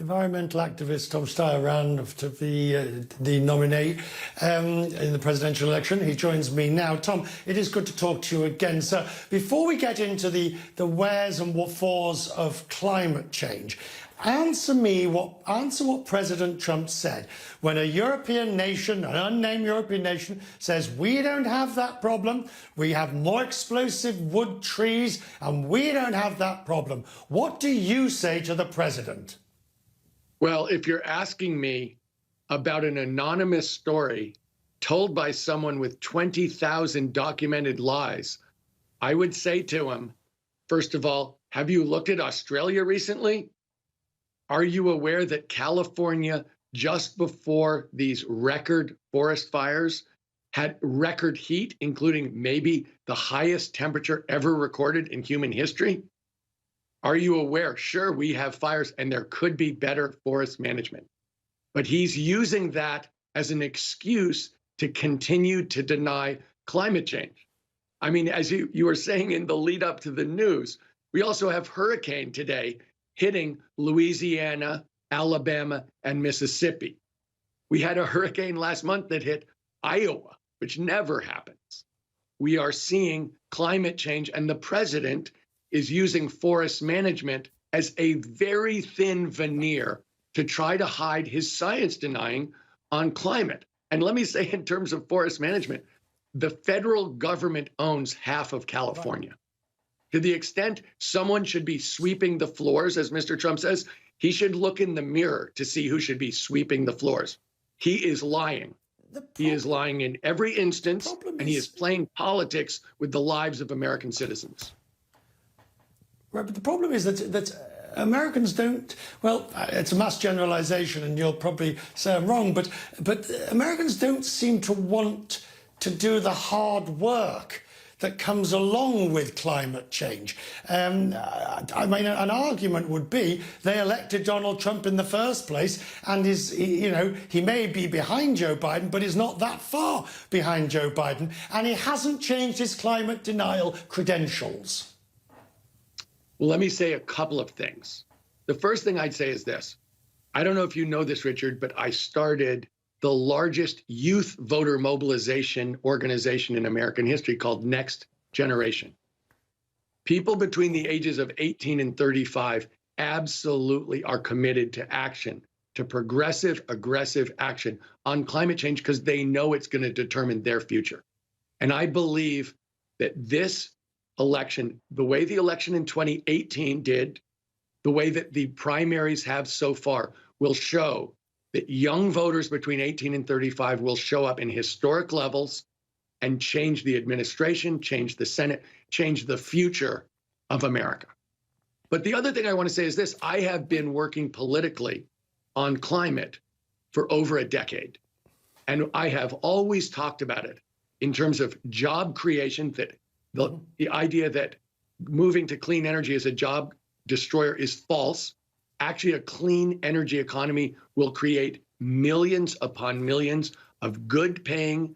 Environmental activist Tom Steyer ran to the nominee in the presidential election. He joins me now. Tom, it is good to talk to you again. So before we get into the wheres and what fors of climate change, answer what President Trump said when a European nation, an unnamed European nation, says we don't have that problem, we have more explosive wood trees and we don't have that problem. What do you say to the president? Well, if you're asking me about an anonymous story told by someone with 20,000 documented lies, I would say to him, first of all, have you looked at Australia recently? Are you aware that California, just before these record forest fires, had record heat, including maybe the highest temperature ever recorded in human history? Are you aware? Sure, we have fires and there could be better forest management. But he's using that as an excuse to continue to deny climate change. I mean, as you were saying in the lead up to the news, we also have hurricane today hitting Louisiana, Alabama, and Mississippi. We had a hurricane last month that hit Iowa, which never happens. We are seeing climate change, and the president is using forest management as a very thin veneer to try to hide his science denying on climate. And let me say, in terms of forest management, the federal government owns half of California. Right. To the extent someone should be sweeping the floors, as Mr. Trump says, he should look in the mirror to see who should be sweeping the floors. He is lying. He is lying in every instance, and he is playing politics with the lives of American citizens. Right, but the problem is that Americans don't, well, it's a mass generalization, and you'll probably say I'm wrong, but Americans don't seem to want to do the hard work that comes along with climate change. I mean, an argument would be they elected Donald Trump in the first place, and he may be behind Joe Biden, but he's not that far behind Joe Biden, and he hasn't changed his climate denial credentials. Well, let me say a couple of things. The first thing I'd say is this. I don't know if you know this, Richard, but I started the largest youth voter mobilization organization in American history called Next Generation. People between the ages of 18 and 35 absolutely are committed to action, to progressive, aggressive action on climate change because they know it's going to determine their future. And I believe that this election, the way the election in 2018 did, the way that the primaries have so far, will show that young voters between 18 and 35 will show up in historic levels and change the administration, change the Senate, change the future of America. But the other thing I want to say is this. I have been working politically on climate for over a decade, and I have always talked about it in terms of job creation, that the idea that moving to clean energy is a job destroyer is false. Actually, a clean energy economy will create millions upon millions of good-paying,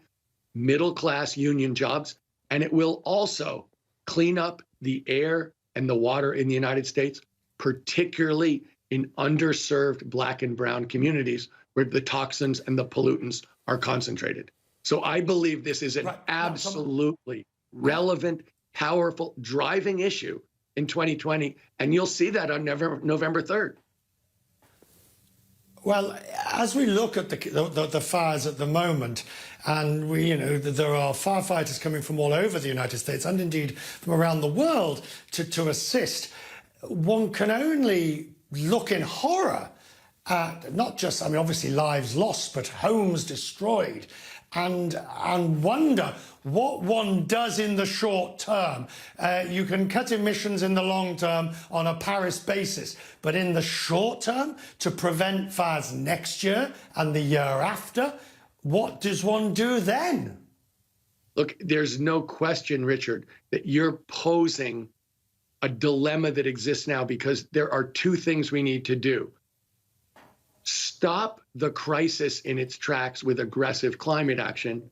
middle-class union jobs, and it will also clean up the air and the water in the United States, particularly in underserved Black and brown communities where the toxins and the pollutants are concentrated. So I believe this is an absolutely relevant, powerful, driving issue in 2020, and you'll see that on November 3rd. Well, as we look at the fires at the moment, and there are firefighters coming from all over the United States and indeed from around the world to assist, one can only look in horror at not just, I mean, obviously lives lost, but homes destroyed, and wonder what one does in the short term. You can cut emissions in the long term on a Paris basis, but in the short term, to prevent fires next year and the year after, what does one do then? Look, there's no question, Richard, that you're posing a dilemma that exists now, because there are two things we need to do. Stop the crisis in its tracks with aggressive climate action,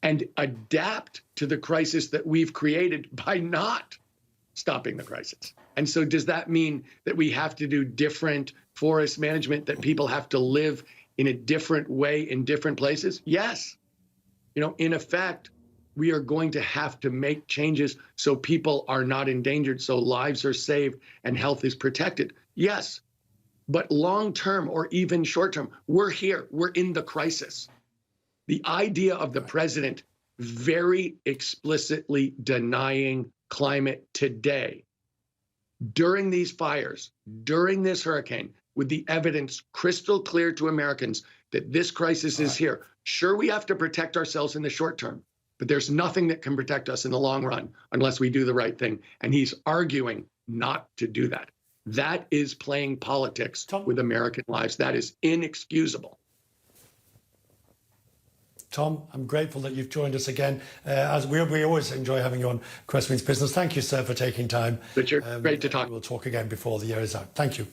and adapt to the crisis that we've created by not stopping the crisis. And so does that mean that we have to do different forest management that people have to live in a different way in different places? Yes. In effect, we are going to have to make changes so people are not endangered, so lives are saved and health is protected. Yes. But long term or even short term, we're here. We're in the crisis. The idea of the president very explicitly denying climate today, during these fires, during this hurricane, with the evidence crystal clear to Americans that this crisis is here. Sure, we have to protect ourselves in the short term, but there's nothing that can protect us in the long run unless we do the right thing. And he's arguing not to do that. That is playing politics with American lives. That is inexcusable. Tom, I'm grateful that you've joined us again. As we always enjoy having you on Quest Means Business. Thank you, sir, for taking time. Richard, great to talk. We'll talk again before the year is out. Thank you.